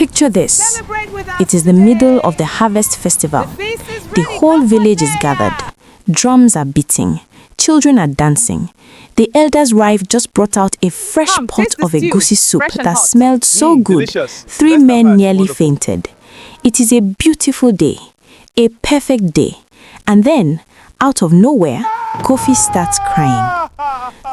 Picture this. It is the middle of the harvest festival. The whole village is gathered. Drums are beating. Children are dancing. The elder's wife just brought out a fresh pot of egusi soup that smelled so good. Delicious. 3 Best men advice, nearly wonderful. fainted. It is a beautiful day. A perfect day. And then, out of nowhere, Kofi starts crying.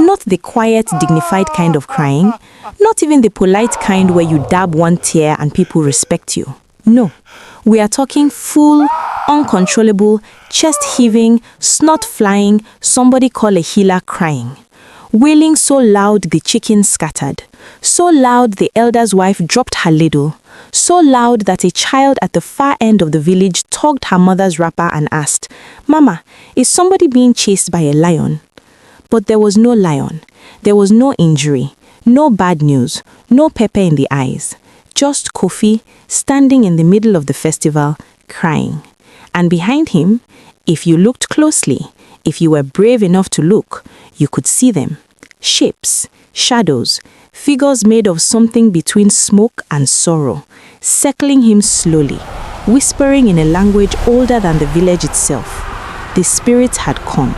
Not the quiet, dignified kind of crying. Not even the polite kind where you dab one tear and people respect you. No. We are talking full, uncontrollable, chest heaving, snot flying, somebody call a healer crying. Wailing so loud the chickens scattered. So loud the elder's wife dropped her ladle. So loud that a child at the far end of the village tugged her mother's wrapper and asked, "Mama, is somebody being chased by a lion?" But there was no lion. There was no injury, no bad news, no pepper in the eyes. Just Kofi standing in the middle of the festival, crying. And behind him, if you looked closely, if you were brave enough to look, you could see them. Shapes, shadows, figures made of something between smoke and sorrow, circling him slowly, whispering in a language older than the village itself. The spirits had come,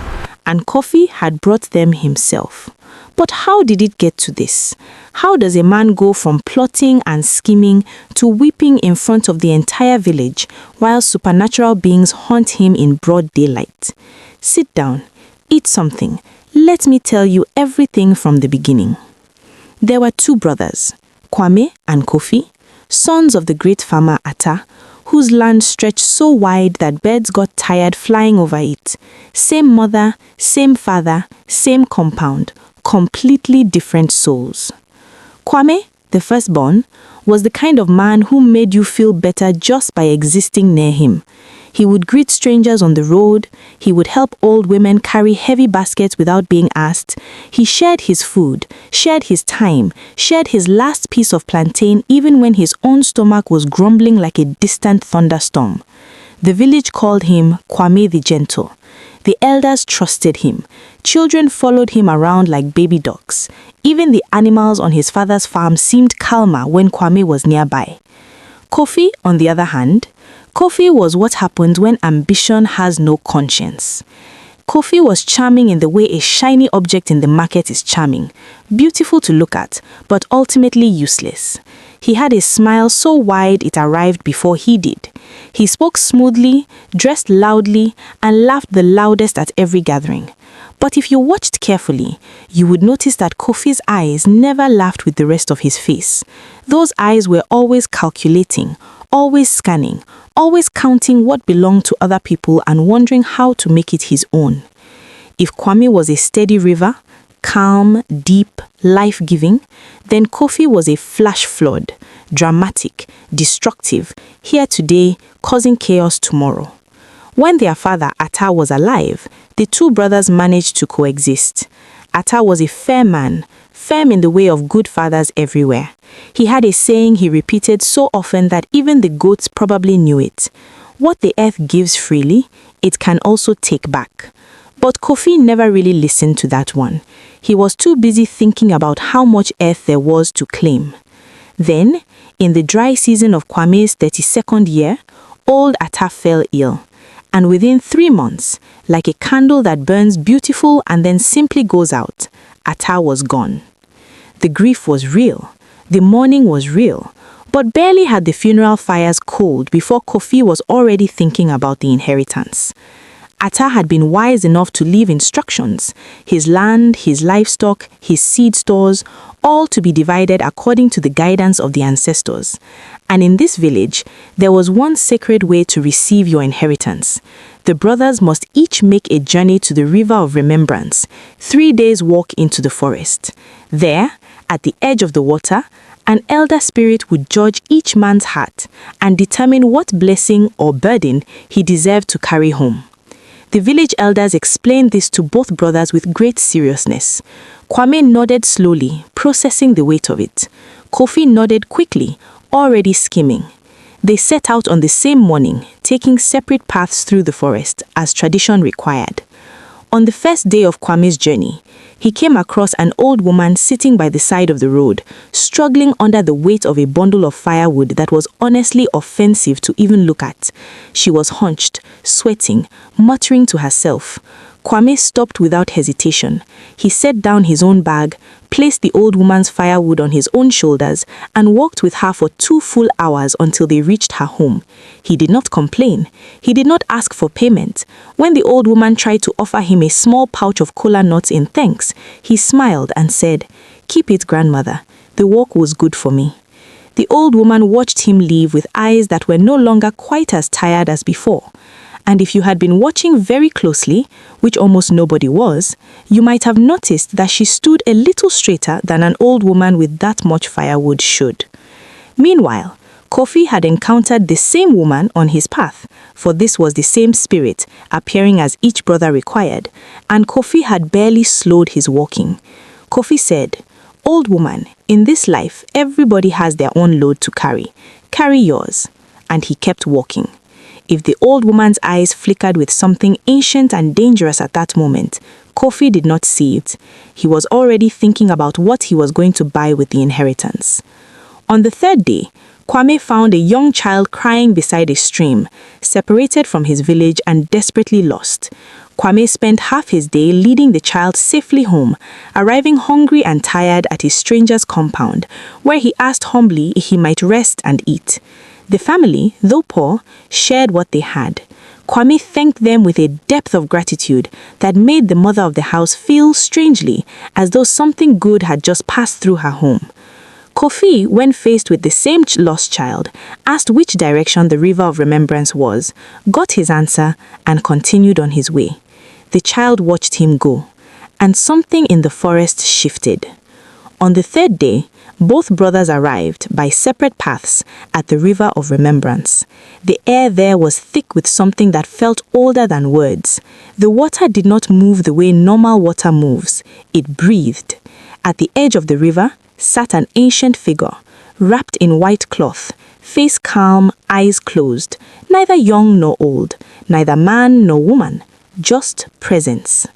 and Kofi had brought them himself. But how did it get to this? How does a man go from plotting and scheming to weeping in front of the entire village while supernatural beings haunt him in broad daylight? Sit down, eat something. Let me tell you everything from the beginning. There were 2 brothers, Kwame and Kofi, sons of the great farmer Atta, whose land stretched so wide that birds got tired flying over it. Same mother, same father, same compound, completely different souls. Kwame, the firstborn, was the kind of man who made you feel better just by existing near him. He would greet strangers on the road. He would help old women carry heavy baskets without being asked. He shared his food, shared his time, shared his last piece of plantain even when his own stomach was grumbling like a distant thunderstorm. The village called him Kwame the Gentle. The elders trusted him. Children followed him around like baby dogs. Even the animals on his father's farm seemed calmer when Kwame was nearby. Kofi, on the other hand, Kofi was what happens when ambition has no conscience. Kofi was charming in the way a shiny object in the market is charming, beautiful to look at, but ultimately useless. He had a smile so wide it arrived before he did. He spoke smoothly, dressed loudly, and laughed the loudest at every gathering. But if you watched carefully, you would notice that Kofi's eyes never laughed with the rest of his face. Those eyes were always calculating, always scanning, always counting what belonged to other people and wondering how to make it his own. If Kwame was a steady river, calm, deep, life-giving, then Kofi was a flash flood, dramatic, destructive, here today, causing chaos tomorrow. When their father, Atta, was alive, the 2 brothers managed to coexist. Atta was a fair man, firm in the way of good fathers everywhere. He had a saying he repeated so often that even the goats probably knew it. What the earth gives freely, it can also take back. But Kofi never really listened to that one. He was too busy thinking about how much earth there was to claim. Then, in the dry season of Kwame's 32nd year, old Atta fell ill. And within 3 months, like a candle that burns beautiful and then simply goes out, Atta was gone. The grief was real. The mourning was real. But barely had the funeral fires cooled before Kofi was already thinking about the inheritance. Atta had been wise enough to leave instructions, his land, his livestock, his seed stores, all to be divided according to the guidance of the ancestors. And in this village, there was one sacred way to receive your inheritance. The brothers must each make a journey to the river of remembrance, 3 days' walk into the forest. There, at the edge of the water, an elder spirit would judge each man's heart and determine what blessing or burden he deserved to carry home. The village elders explained this to both brothers with great seriousness. Kwame nodded slowly, processing the weight of it. Kofi nodded quickly, already skimming. They set out on the same morning, taking separate paths through the forest, as tradition required. On the first day of Kwame's journey, he came across an old woman sitting by the side of the road, struggling under the weight of a bundle of firewood that was honestly offensive to even look at. She was hunched, sweating, muttering to herself. Kwame stopped without hesitation. He set down his own bag, placed the old woman's firewood on his own shoulders, and walked with her for 2 full hours until they reached her home. He did not complain. He did not ask for payment. When the old woman tried to offer him a small pouch of kola nuts in thanks, he smiled and said, "Keep it, grandmother. The walk was good for me." The old woman watched him leave with eyes that were no longer quite as tired as before. And if you had been watching very closely, which almost nobody was, you might have noticed that she stood a little straighter than an old woman with that much firewood should. Meanwhile, Kofi had encountered the same woman on his path, for this was the same spirit, appearing as each brother required, and Kofi had barely slowed his walking. Kofi said, "Old woman, in this life, everybody has their own load to carry. Carry yours." And he kept walking. If the old woman's eyes flickered with something ancient and dangerous at that moment, Kofi did not see it. He was already thinking about what he was going to buy with the inheritance. On the third day, Kwame found a young child crying beside a stream, separated from his village and desperately lost. Kwame spent half his day leading the child safely home, arriving hungry and tired at his stranger's compound, where he asked humbly if he might rest and eat. The family, though poor, shared what they had. Kwame thanked them with a depth of gratitude that made the mother of the house feel strangely as though something good had just passed through her home. Kofi, when faced with the same lost child, asked which direction the river of remembrance was, got his answer, and continued on his way. The child watched him go, and something in the forest shifted. On the third day, both brothers arrived by separate paths at the river of remembrance. The air there was thick with something that felt older than words. The water did not move the way normal water moves. It breathed. At the edge of the river sat an ancient figure, wrapped in white cloth, face calm, eyes closed, neither young nor old, neither man nor woman, just presence.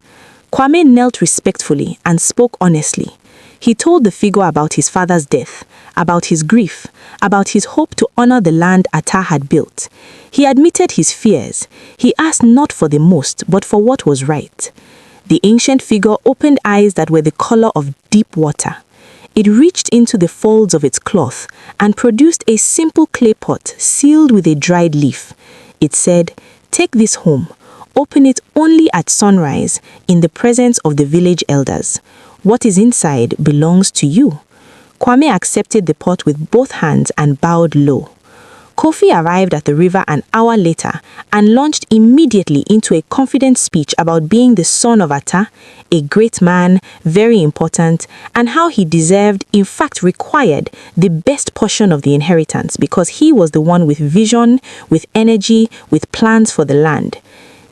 Kwame knelt respectfully and spoke honestly. He told the figure about his father's death, about his grief, about his hope to honor the land Ata had built. He admitted his fears. He asked not for the most, but for what was right. The ancient figure opened eyes that were the color of deep water. It reached into the folds of its cloth and produced a simple clay pot sealed with a dried leaf. It said, "Take this home. Open it only at sunrise in the presence of the village elders. What is inside belongs to you." Kwame accepted the pot with both hands and bowed low. Kofi arrived at the river an hour later and launched immediately into a confident speech about being the son of Ata, a great man, very important, and how he deserved, in fact required, the best portion of the inheritance because he was the one with vision, with energy, with plans for the land.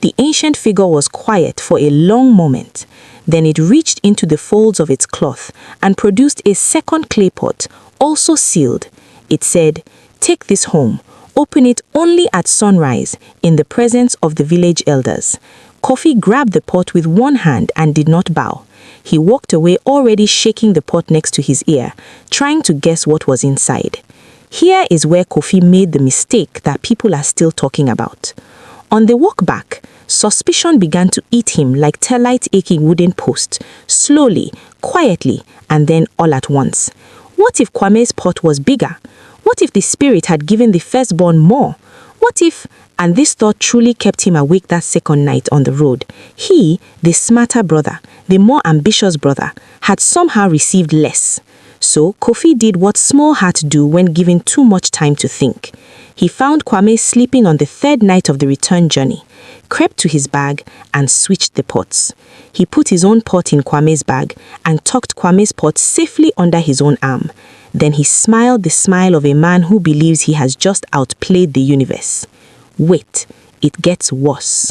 The ancient figure was quiet for a long moment. Then it reached into the folds of its cloth and produced a second clay pot, also sealed. It said, "Take this home. Open it only at sunrise in the presence of the village elders." Kofi grabbed the pot with one hand and did not bow. He walked away already shaking the pot next to his ear, trying to guess what was inside. Here is where Kofi made the mistake that people are still talking about. On the walk back, suspicion began to eat him like termite-aching wooden posts, slowly, quietly, and then all at once. What if Kwame's pot was bigger? What if the spirit had given the firstborn more? What if, and this thought truly kept him awake that second night on the road, he, the smarter brother, the more ambitious brother, had somehow received less? So Kofi did what small hearts do when given too much time to think. He found Kwame sleeping on the third night of the return journey, crept to his bag and switched the pots. He put his own pot in Kwame's bag and tucked Kwame's pot safely under his own arm. Then he smiled the smile of a man who believes he has just outplayed the universe. Wait, it gets worse.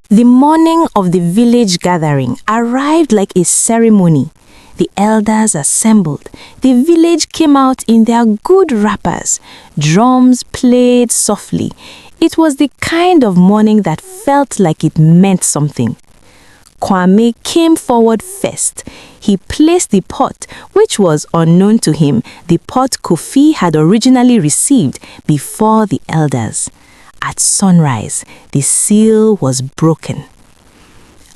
The morning of the village gathering arrived like a ceremony. The elders assembled. The village came out in their good wrappers. Drums played softly. It was the kind of morning that felt like it meant something. Kwame came forward first. He placed the pot, which was unknown to him, the pot Kofi had originally received, before the elders. At sunrise, the seal was broken.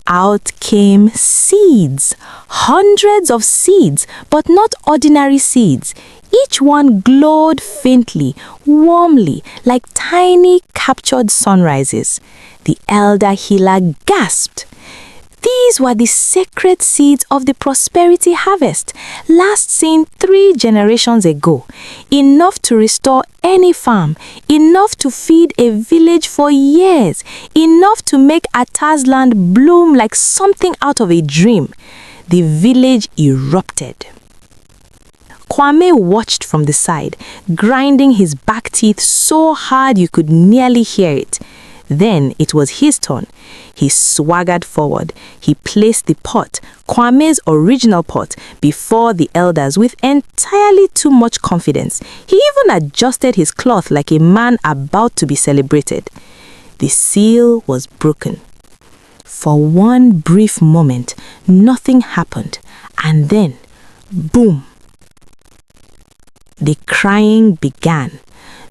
Out came seeds, hundreds of seeds, but not ordinary seeds. Each one glowed faintly, warmly, like tiny captured sunrises. The elder healer gasped. These were the sacred seeds of the prosperity harvest, last seen 3 generations ago. Enough to restore any farm, enough to feed a village for years, enough to make Ata's land bloom like something out of a dream. The village erupted. Kwame watched from the side, grinding his back teeth so hard you could nearly hear it. Then it was his turn. He swaggered forward. He placed the pot, Kwame's original pot, before the elders with entirely too much confidence. He even adjusted his cloth like a man about to be celebrated. The seal was broken. For one brief moment, nothing happened. And then, boom! The crying began.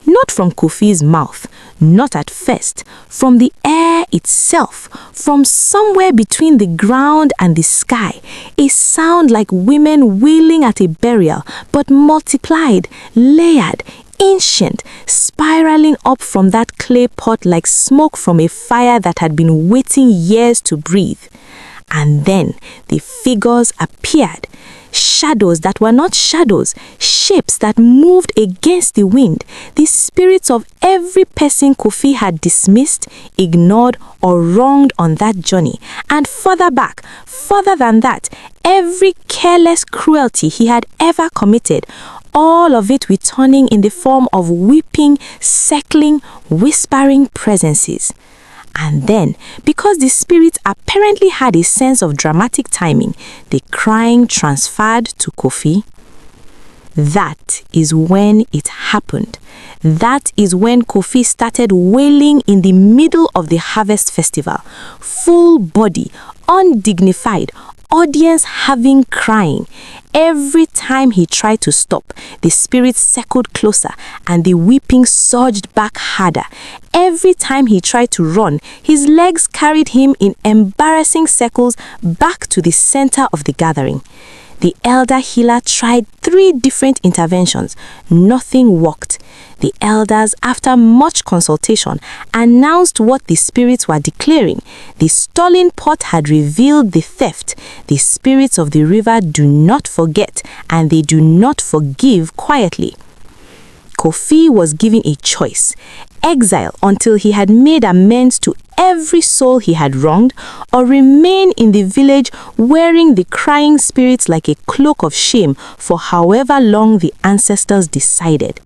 Not from Kofi's mouth, not at first, from the air itself, from somewhere between the ground and the sky, a sound like women wailing at a burial, but multiplied, layered, ancient, spiraling up from that clay pot like smoke from a fire that had been waiting years to breathe. And then the figures appeared. Shadows that were not shadows, shapes that moved against the wind, the spirits of every person Kofi had dismissed, ignored, or wronged on that journey. And further back, further than that, every careless cruelty he had ever committed, all of it returning in the form of weeping, circling, whispering presences. And then, because the spirits apparently had a sense of dramatic timing, the crying transferred to Kofi. That is when it happened. That is when Kofi started wailing in the middle of the harvest festival. Full body, undignified, audience having crying. Every time he tried to stop, the spirits circled closer and the weeping surged back harder. Every time he tried to run, his legs carried him in embarrassing circles back to the center of the gathering. The elder healer tried 3 different interventions. Nothing worked. The elders, after much consultation, announced what the spirits were declaring. The stolen pot had revealed the theft. The spirits of the river do not forget, and they do not forgive quietly. Kofi was given a choice: exile until he had made amends to every soul he had wronged, or remain in the village wearing the crying spirits like a cloak of shame for however long the ancestors decided.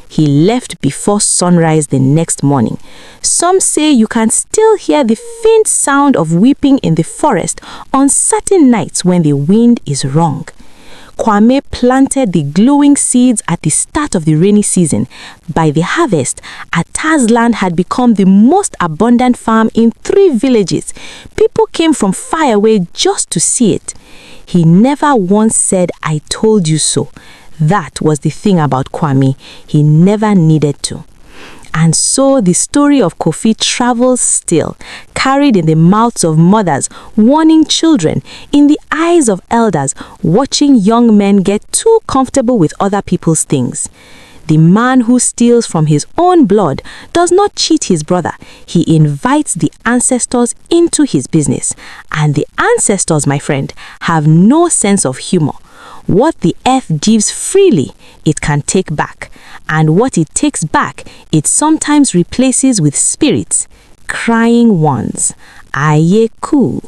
He left before sunrise the next morning. Some say you can still hear the faint sound of weeping in the forest on certain nights when the wind is wrong. Kwame planted the glowing seeds at the start of the rainy season. By the harvest, Ata's land had become the most abundant farm in 3 villages. People came from far away just to see it. He never once said, "I told you so." That was the thing about Kwame. He never needed to. And so the story of Kofi travels still, carried in the mouths of mothers, warning children, in the eyes of elders, watching young men get too comfortable with other people's things. The man who steals from his own blood does not cheat his brother. He invites the ancestors into his business. And the ancestors, my friend, have no sense of humor. What the earth gives freely, it can take back. And what it takes back, it sometimes replaces with spirits, crying ones. Aye, cool.